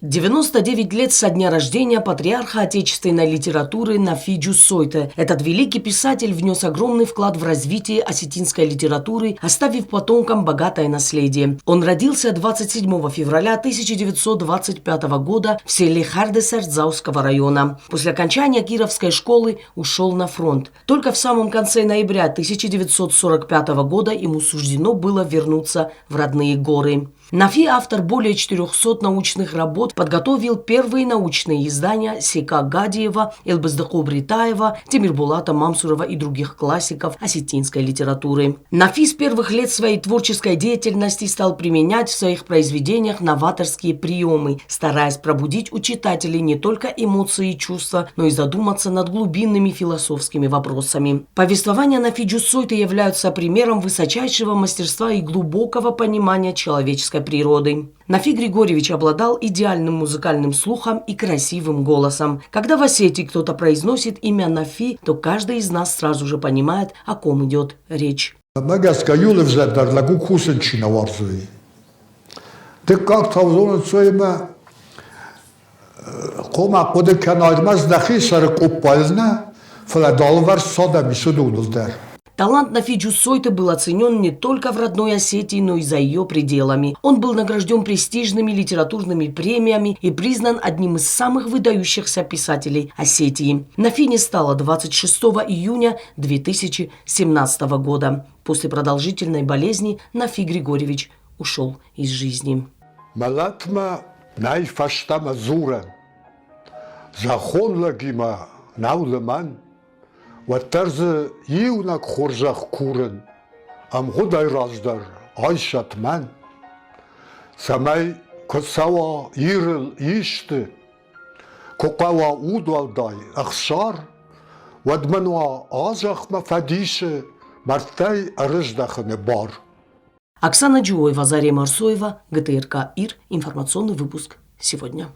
99 лет со дня рождения патриарха отечественной литературы Нафи Джуссойте. Этот великий писатель внес огромный вклад в развитие осетинской литературы, оставив потомкам богатое наследие. Он родился 27 февраля 1925 года в селе Хардесер Зауского района. После окончания Кировской школы ушел на фронт. Только в самом конце ноября 1945 года ему суждено было вернуться в родные горы. Нафи, автор более 400 научных работ, подготовил первые научные издания Сека Гадиева, Элбездыху Бритаева, Тимирбулата Мамсурова и других классиков осетинской литературы. Нафи с первых лет своей творческой деятельности стал применять в своих произведениях новаторские приемы, стараясь пробудить у читателей не только эмоции и чувства, но и задуматься над глубинными философскими вопросами. Повествования Нафи Джуссойте являются примером высочайшего мастерства и глубокого понимания человеческой природы. Нафи Григорьевич обладал идеальным музыкальным слухом и красивым голосом. Когда в Осетии кто-то произносит имя Нафи, то каждый из нас сразу же понимает, о ком идет речь. Талант Нафи Джуссойте был оценен не только в родной Осетии, но и за ее пределами. Он был награжден престижными литературными премиями и признан одним из самых выдающихся писателей Осетии. Нафи не стало 26 июня 2017 года. После продолжительной болезни Нафи Григорьевич ушел из жизни. وترز يونك خرجخ كورن ام خدای رازدار عایشت من سمای کسوا يرل يشت كقوا اودوال داي اخشار ودمنوا آزخ مفديش مرتاي ارجدخن бар. Оксана Джуоева, Зарема Арсоева, ГТРК ИР. Информационный выпуск сегодня.